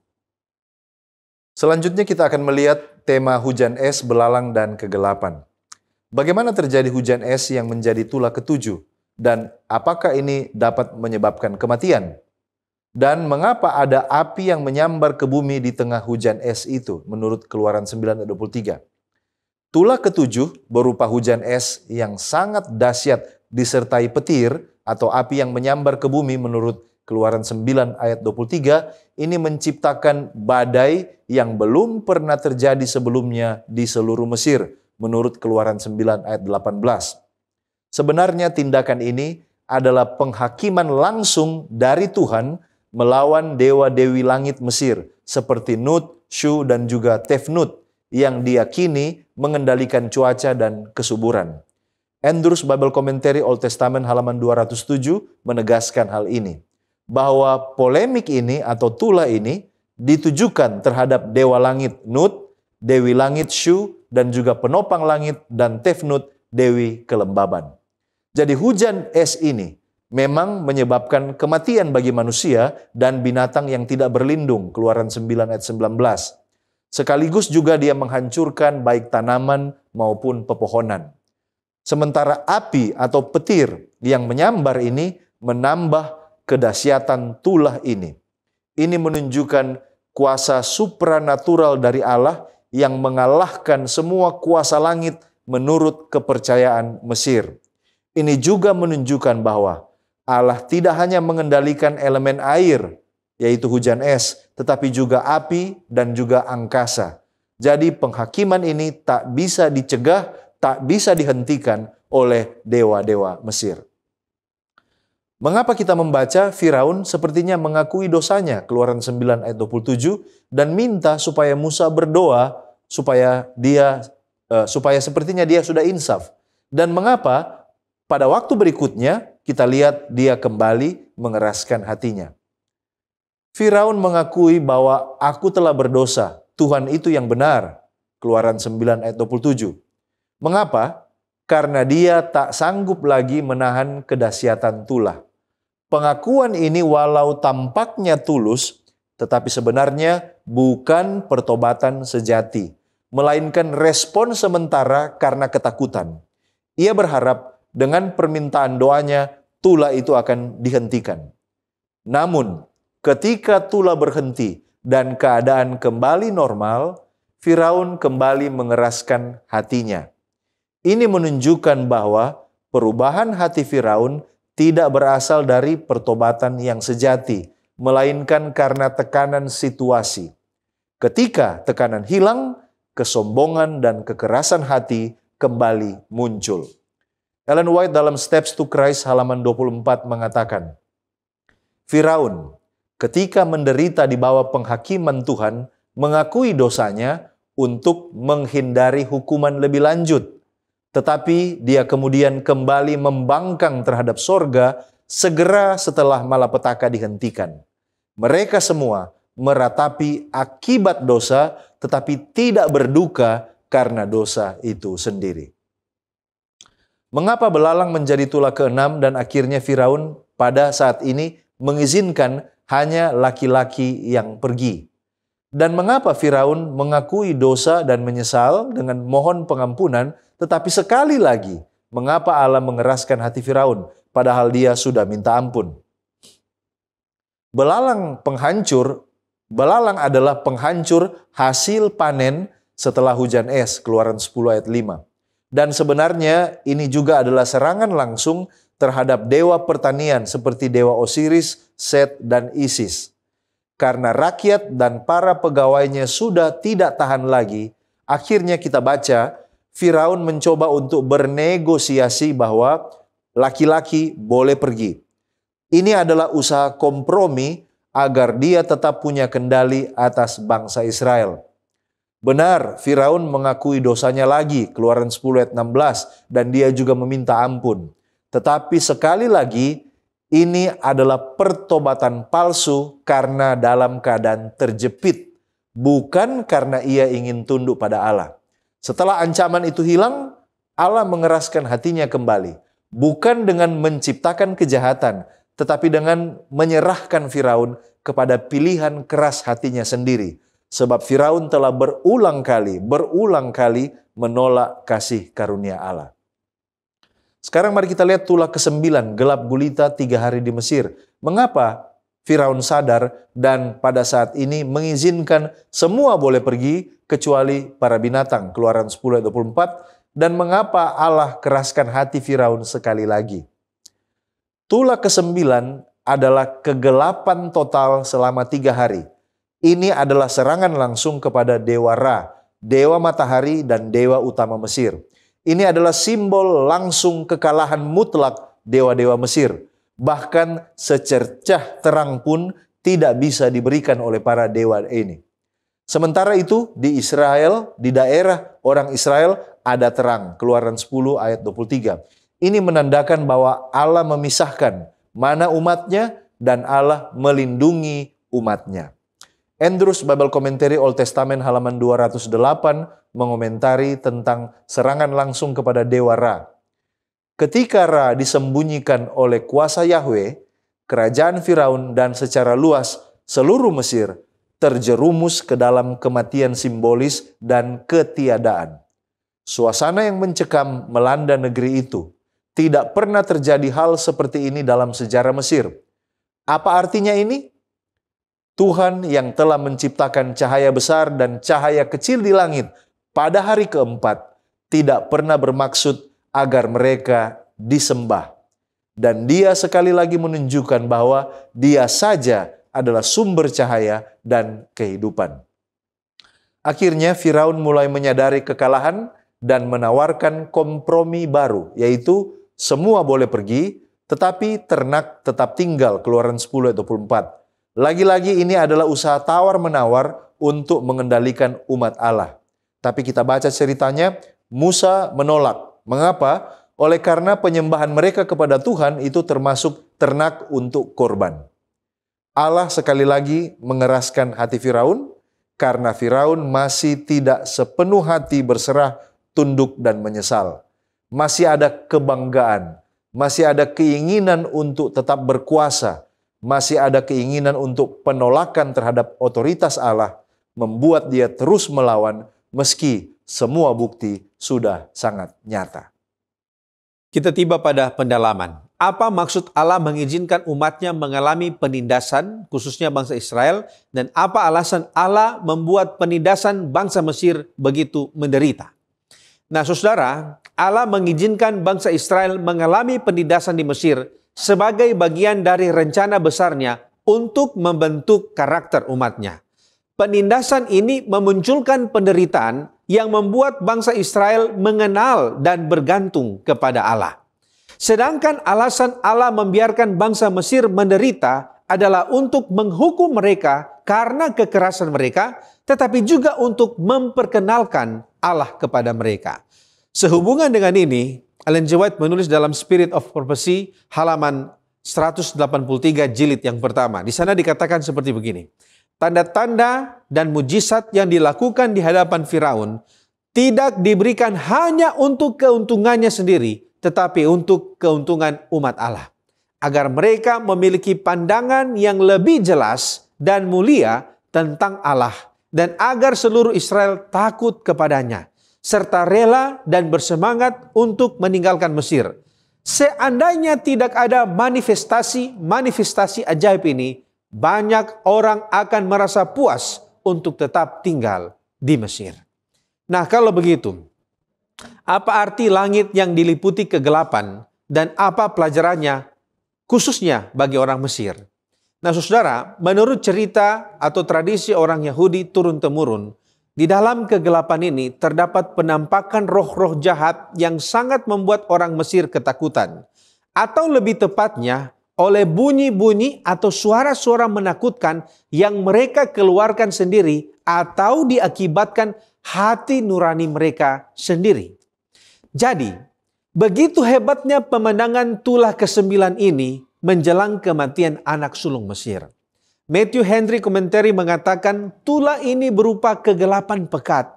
Selanjutnya kita akan melihat tema hujan es, belalang, dan kegelapan. Bagaimana terjadi hujan es yang menjadi tulah ketujuh? Dan apakah ini dapat menyebabkan kematian? Dan mengapa ada api yang menyambar ke bumi di tengah hujan es itu? Menurut Keluaran 9 ayat 23. Tulah ketujuh berupa hujan es yang sangat dahsyat disertai petir atau api yang menyambar ke bumi menurut Keluaran 9 ayat 23 ini menciptakan badai yang belum pernah terjadi sebelumnya di seluruh Mesir menurut Keluaran 9 ayat 18. Sebenarnya tindakan ini adalah penghakiman langsung dari Tuhan melawan dewa-dewi langit Mesir seperti Nut, Shu, dan juga Tefnut yang diyakini mengendalikan cuaca dan kesuburan. Andrews Bible Commentary Old Testament halaman 207 menegaskan hal ini, bahwa polemik ini atau tulah ini ditujukan terhadap dewa langit Nut, dewi langit Shu, dan juga penopang langit dan Tefnut, dewi kelembaban. Jadi hujan es ini memang menyebabkan kematian bagi manusia dan binatang yang tidak berlindung, Keluaran 9 ayat 19. Sekaligus juga dia menghancurkan baik tanaman maupun pepohonan. Sementara api atau petir yang menyambar ini menambah kedahsyatan tulah ini. Ini menunjukkan kuasa supranatural dari Allah yang mengalahkan semua kuasa langit menurut kepercayaan Mesir. Ini juga menunjukkan bahwa Allah tidak hanya mengendalikan elemen air, yaitu hujan es, tetapi juga api dan juga angkasa. Jadi penghakiman ini tak bisa dicegah, tak bisa dihentikan oleh dewa-dewa Mesir. Mengapa kita membaca Firaun sepertinya mengakui dosanya, Keluaran 9 ayat 27, dan minta supaya Musa berdoa supaya sepertinya dia sudah insaf. Dan mengapa pada waktu berikutnya kita lihat dia kembali mengeraskan hatinya. Firaun mengakui bahwa aku telah berdosa, Tuhan itu yang benar, Keluaran 9 ayat 27. Mengapa? Karena dia tak sanggup lagi menahan kedahsyatan tulah. Pengakuan ini walau tampaknya tulus, tetapi sebenarnya bukan pertobatan sejati, melainkan respon sementara karena ketakutan. Ia berharap dengan permintaan doanya, tulah itu akan dihentikan. Namun, ketika tulah berhenti dan keadaan kembali normal, Firaun kembali mengeraskan hatinya. Ini menunjukkan bahwa perubahan hati Firaun tidak berasal dari pertobatan yang sejati, melainkan karena tekanan situasi. Ketika tekanan hilang, kesombongan dan kekerasan hati kembali muncul. Ellen White dalam Steps to Christ halaman 24 mengatakan, Firaun ketika menderita di bawah penghakiman Tuhan, mengakui dosanya untuk menghindari hukuman lebih lanjut. Tetapi dia kemudian kembali membangkang terhadap sorga segera setelah malapetaka dihentikan. Mereka semua meratapi akibat dosa, tetapi tidak berduka karena dosa itu sendiri. Mengapa belalang menjadi tulah keenam dan akhirnya Firaun pada saat ini mengizinkan hanya laki-laki yang pergi? Dan mengapa Firaun mengakui dosa dan menyesal dengan mohon pengampunan, tetapi sekali lagi mengapa Allah mengeraskan hati Firaun padahal dia sudah minta ampun? Belalang adalah penghancur hasil panen setelah hujan es, Keluaran 10 ayat 5. Dan sebenarnya ini juga adalah serangan langsung terhadap dewa pertanian seperti dewa Osiris, Set, dan Isis. Karena rakyat dan para pegawainya sudah tidak tahan lagi, akhirnya kita baca Firaun mencoba untuk bernegosiasi bahwa laki-laki boleh pergi. Ini adalah usaha kompromi agar dia tetap punya kendali atas bangsa Israel. Benar, Firaun mengakui dosanya lagi, Keluaran 10 ayat 16, dan dia juga meminta ampun. Tetapi sekali lagi, ini adalah pertobatan palsu karena dalam keadaan terjepit, bukan karena ia ingin tunduk pada Allah. Setelah ancaman itu hilang, Allah mengeraskan hatinya kembali, bukan dengan menciptakan kejahatan, tetapi dengan menyerahkan Firaun kepada pilihan keras hatinya sendiri. Sebab Firaun telah berulang kali menolak kasih karunia Allah. Sekarang mari kita lihat tulah ke-9, gelap gulita 3 hari di Mesir. Mengapa Firaun sadar dan pada saat ini mengizinkan semua boleh pergi kecuali para binatang, Keluaran 10 ayat 24, dan mengapa Allah keraskan hati Firaun sekali lagi? Tulah ke-9 adalah kegelapan total selama 3 hari. Ini adalah serangan langsung kepada dewa Ra, dewa matahari dan dewa utama Mesir. Ini adalah simbol langsung kekalahan mutlak dewa-dewa Mesir. Bahkan secercah terang pun tidak bisa diberikan oleh para dewa ini. Sementara itu di Israel, di daerah orang Israel ada terang, Keluaran 10 ayat 23. Ini menandakan bahwa Allah memisahkan mana umatnya dan Allah melindungi umatnya. Andrews Bible Commentary Old Testament halaman 208 mengomentari tentang serangan langsung kepada dewa Ra. Ketika Ra disembunyikan oleh kuasa Yahweh, kerajaan Firaun dan secara luas seluruh Mesir terjerumus ke dalam kematian simbolis dan ketiadaan. Suasana yang mencekam melanda negeri itu. Tidak pernah terjadi hal seperti ini dalam sejarah Mesir. Apa artinya ini? Tuhan yang telah menciptakan cahaya besar dan cahaya kecil di langit pada hari keempat tidak pernah bermaksud agar mereka disembah. Dan dia sekali lagi menunjukkan bahwa dia saja adalah sumber cahaya dan kehidupan. Akhirnya Firaun mulai menyadari kekalahan dan menawarkan kompromi baru, yaitu semua boleh pergi, tetapi ternak tetap tinggal, Keluaran 10 ayat 24. Lagi-lagi ini adalah usaha tawar-menawar untuk mengendalikan umat Allah. Tapi kita baca ceritanya, Musa menolak. Mengapa? Oleh karena penyembahan mereka kepada Tuhan itu termasuk ternak untuk korban. Allah sekali lagi mengeraskan hati Firaun, karena Firaun masih tidak sepenuh hati berserah, tunduk dan menyesal. Masih ada kebanggaan, masih ada keinginan untuk tetap berkuasa, masih ada keinginan untuk penolakan terhadap otoritas Allah, membuat dia terus melawan meski semua bukti sudah sangat nyata. Kita tiba pada pendalaman. Apa maksud Allah mengizinkan umatnya mengalami penindasan, khususnya bangsa Israel, dan apa alasan Allah membuat penindasan bangsa Mesir begitu menderita? Nah, saudara, Allah mengizinkan bangsa Israel mengalami penindasan di Mesir sebagai bagian dari rencana besarnya untuk membentuk karakter umatnya. Penindasan ini memunculkan penderitaan yang membuat bangsa Israel mengenal dan bergantung kepada Allah. Sedangkan alasan Allah membiarkan bangsa Mesir menderita adalah untuk menghukum mereka karena kekerasan mereka, tetapi juga untuk memperkenalkan Allah kepada mereka. Sehubungan dengan ini, Ellen G. White menulis dalam Spirit of Prophecy halaman 183 jilid yang pertama. Di sana dikatakan seperti begini. Tanda-tanda dan mujizat yang dilakukan di hadapan Firaun tidak diberikan hanya untuk keuntungannya sendiri, tetapi untuk keuntungan umat Allah. Agar mereka memiliki pandangan yang lebih jelas dan mulia tentang Allah. Dan agar seluruh Israel takut kepadanya. Serta rela dan bersemangat untuk meninggalkan Mesir. Seandainya tidak ada manifestasi ajaib ini, banyak orang akan merasa puas untuk tetap tinggal di Mesir. Nah, kalau begitu, apa arti langit yang diliputi kegelapan dan apa pelajarannya khususnya bagi orang Mesir? Nah, saudara, menurut cerita atau tradisi orang Yahudi turun-temurun, di dalam kegelapan ini terdapat penampakan roh-roh jahat yang sangat membuat orang Mesir ketakutan. Atau lebih tepatnya, oleh bunyi-bunyi atau suara-suara menakutkan yang mereka keluarkan sendiri atau diakibatkan hati nurani mereka sendiri. Jadi, begitu hebatnya pemandangan tulah ke-9 ini menjelang kematian anak sulung Mesir. Matthew Henry Commentary mengatakan tulah ini berupa kegelapan pekat.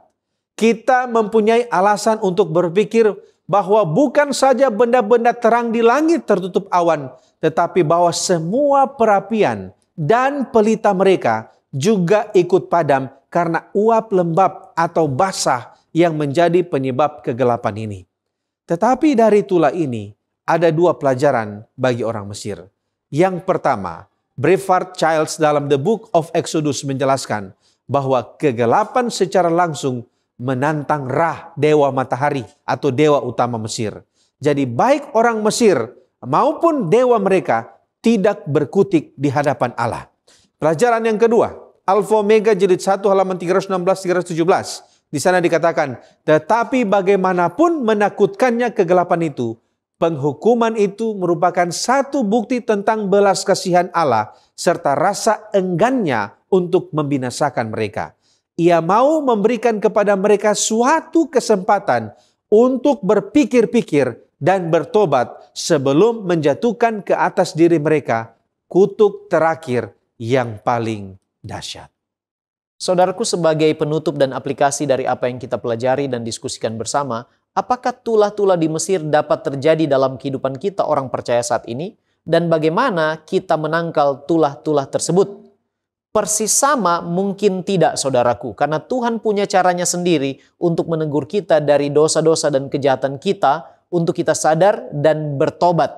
Kita mempunyai alasan untuk berpikir bahwa bukan saja benda-benda terang di langit tertutup awan, tetapi bahwa semua perapian dan pelita mereka juga ikut padam karena uap lembab atau basah yang menjadi penyebab kegelapan ini. Tetapi dari tulah ini ada 2 pelajaran bagi orang Mesir. Yang pertama, Brevard Childs dalam The Book of Exodus menjelaskan bahwa kegelapan secara langsung menantang Ra, dewa matahari atau dewa utama Mesir. Jadi baik orang Mesir maupun dewa mereka tidak berkutik di hadapan Allah. Pelajaran yang kedua, Alfa Omega jilid 1 halaman 316-317. Di sana dikatakan, tetapi bagaimanapun menakutkannya kegelapan itu, penghukuman itu merupakan satu bukti tentang belas kasihan Allah serta rasa enggannya untuk membinasakan mereka. Ia mau memberikan kepada mereka suatu kesempatan untuk berpikir-pikir dan bertobat sebelum menjatuhkan ke atas diri mereka kutuk terakhir yang paling dahsyat. Saudaraku, sebagai penutup dan aplikasi dari apa yang kita pelajari dan diskusikan bersama, apakah tulah-tulah di Mesir dapat terjadi dalam kehidupan kita orang percaya saat ini? Dan bagaimana kita menangkal tulah-tulah tersebut? Persis sama mungkin tidak, saudaraku, karena Tuhan punya caranya sendiri untuk menegur kita dari dosa-dosa dan kejahatan kita, untuk kita sadar dan bertobat.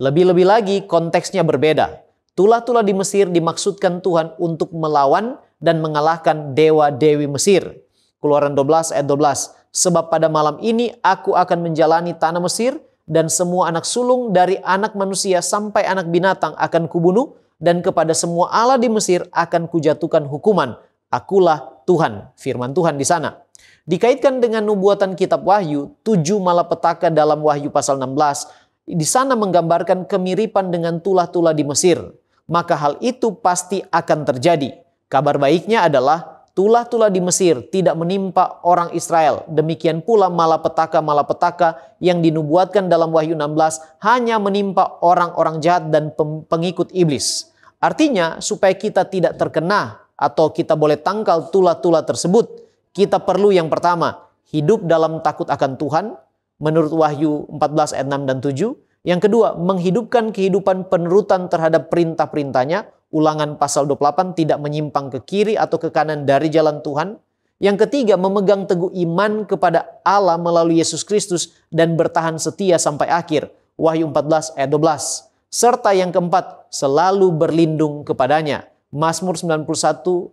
Lebih-lebih lagi konteksnya berbeda. Tulah-tulah di Mesir dimaksudkan Tuhan untuk melawan dan mengalahkan dewa-dewi Mesir. Keluaran 12 ayat 12. Sebab pada malam ini aku akan menjalani tanah Mesir dan semua anak sulung dari anak manusia sampai anak binatang akan kubunuh dan kepada semua Allah di Mesir akan kujatuhkan hukuman. Akulah Tuhan, firman Tuhan di sana. Dikaitkan dengan nubuatan kitab Wahyu, 7 malapetaka dalam Wahyu pasal 16, di sana menggambarkan kemiripan dengan tulah-tulah di Mesir. Maka hal itu pasti akan terjadi. Kabar baiknya adalah tulah-tulah di Mesir tidak menimpa orang Israel. Demikian pula malapetaka-malapetaka yang dinubuatkan dalam Wahyu 16 hanya menimpa orang-orang jahat dan pengikut iblis. Artinya supaya kita tidak terkena atau kita boleh tangkal tulah-tulah tersebut, kita perlu yang pertama, hidup dalam takut akan Tuhan menurut Wahyu 14 ayat 6 dan 7. Yang kedua, menghidupkan kehidupan penurutan terhadap perintah-perintahnya. Ulangan pasal 28, tidak menyimpang ke kiri atau ke kanan dari jalan Tuhan. Yang ketiga, memegang teguh iman kepada Allah melalui Yesus Kristus dan bertahan setia sampai akhir. Wahyu 14 ayat 12. Serta yang keempat, selalu berlindung kepadanya. Mazmur 91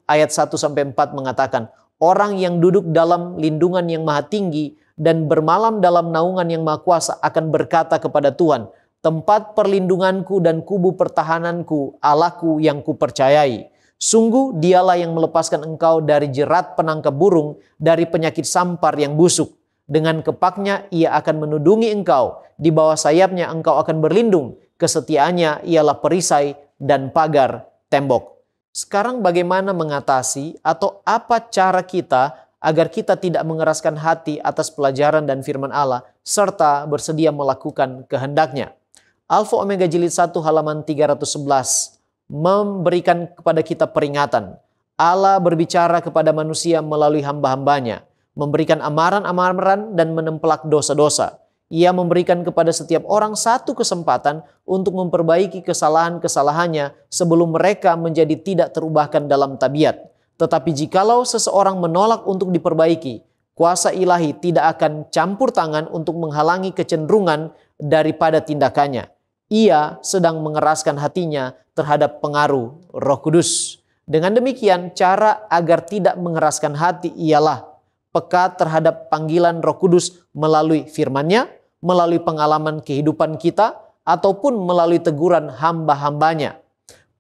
ayat 1-4 mengatakan, orang yang duduk dalam lindungan yang maha tinggi dan bermalam dalam naungan yang maha kuasa akan berkata kepada Tuhan, tempat perlindunganku dan kubu pertahananku, Allahku yang kupercayai. Sungguh dialah yang melepaskan engkau dari jerat penangkap burung, dari penyakit sampar yang busuk. Dengan kepaknya ia akan menudungi engkau, di bawah sayapnya engkau akan berlindung. Kesetiaannya ialah perisai dan pagar tembok. Sekarang bagaimana mengatasi atau apa cara kita agar kita tidak mengeraskan hati atas pelajaran dan firman Allah, serta bersedia melakukan kehendaknya? Alfa Omega jilid 1 halaman 311 memberikan kepada kita peringatan. Allah berbicara kepada manusia melalui hamba-hambanya, memberikan amaran-amaran dan menempelak dosa-dosa. Ia memberikan kepada setiap orang satu kesempatan untuk memperbaiki kesalahan-kesalahannya sebelum mereka menjadi tidak terubahkan dalam tabiat. Tetapi jikalau seseorang menolak untuk diperbaiki, kuasa ilahi tidak akan campur tangan untuk menghalangi kecenderungan daripada tindakannya. Ia sedang mengeraskan hatinya terhadap pengaruh Roh Kudus. Dengan demikian, cara agar tidak mengeraskan hati ialah peka terhadap panggilan Roh Kudus melalui firman-Nya, melalui pengalaman kehidupan kita, ataupun melalui teguran hamba-hambanya.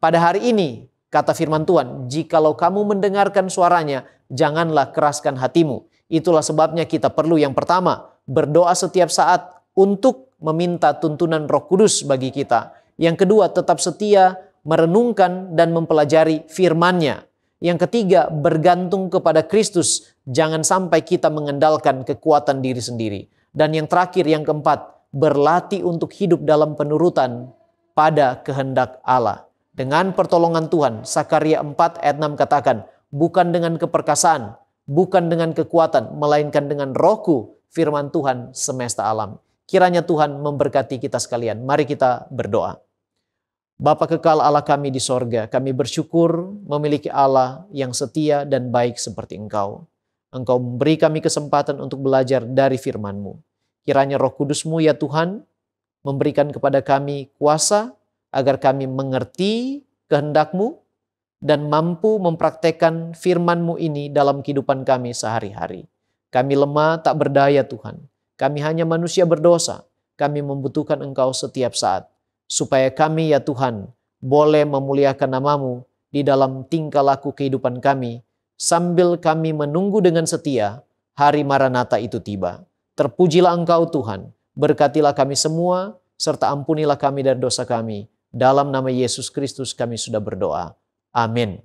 Pada hari ini, kata firman Tuhan, jikalau kamu mendengarkan suaranya, janganlah keraskan hatimu. Itulah sebabnya kita perlu yang pertama, berdoa setiap saat untuk meminta tuntunan Roh Kudus bagi kita. Yang kedua, tetap setia merenungkan dan mempelajari firman-Nya. Yang ketiga, bergantung kepada Kristus. Jangan sampai kita mengandalkan kekuatan diri sendiri. Dan yang terakhir, yang keempat, berlatih untuk hidup dalam penurutan pada kehendak Allah. Dengan pertolongan Tuhan, Sakaria 4 ayat 6 katakan, bukan dengan keperkasaan, bukan dengan kekuatan, melainkan dengan Rohku, firman Tuhan semesta alam. Kiranya Tuhan memberkati kita sekalian. Mari kita berdoa. Bapa kekal Allah kami di sorga, kami bersyukur memiliki Allah yang setia dan baik seperti Engkau. Engkau memberi kami kesempatan untuk belajar dari firman-Mu. Kiranya Roh Kudus-Mu ya Tuhan, memberikan kepada kami kuasa agar kami mengerti kehendak-Mu dan mampu mempraktekkan firman-Mu ini dalam kehidupan kami sehari-hari. Kami lemah tak berdaya Tuhan. Kami hanya manusia berdosa. Kami membutuhkan Engkau setiap saat. Supaya kami ya Tuhan boleh memuliakan nama-Mu di dalam tingkah laku kehidupan kami, sambil kami menunggu dengan setia hari Maranatha itu tiba. Terpujilah Engkau Tuhan, berkatilah kami semua, serta ampunilah kami dari dosa kami. Dalam nama Yesus Kristus kami sudah berdoa. Amin.